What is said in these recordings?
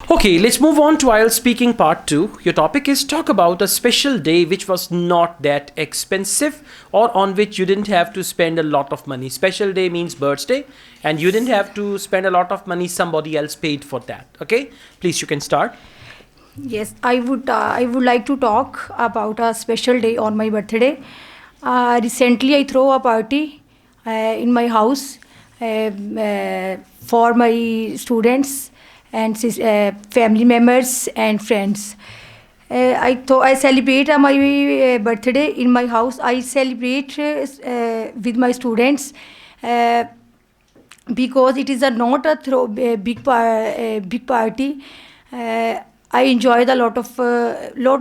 Okay, let's move on to IELTS speaking part 2. Your topic is talk about a special day which was not that expensive or on which you didn't have to spend a lot of money. Special day means birthday and you didn't have to spend a lot of money, somebody else paid for that. Okay, please you can start. Yes, I would like to talk about a special day on my birthday. Recently, I throw a party in my house for my students and family members and friends. I celebrate my birthday in my house. I celebrate with my students. Uh, because it is a not a big party. uh, I enjoy the lot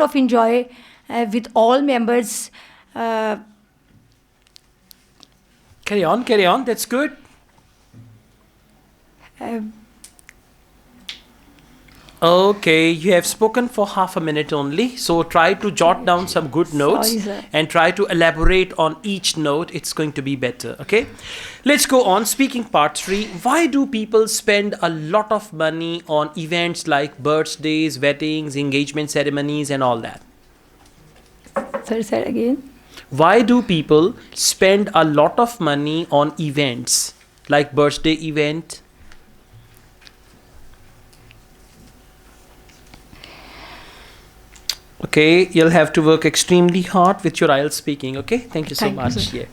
of enjoy with all members. uh, Carry on, that's good. uh, Okay, you have spoken for half a minute only, so try to jot down some good notes Sorry, sir. and try to elaborate on each note. It's going to be better, okay? Let's go on. Speaking part 3. Why do people spend a lot of money on events like birthdays, weddings, engagement ceremonies, and all that? Sorry, sir, again. Why do people spend a lot of money on events like birthday event? Okay, you'll have to work extremely hard with your IELTS speaking. Okay, thank you so Thank you, much. sir. Yeah,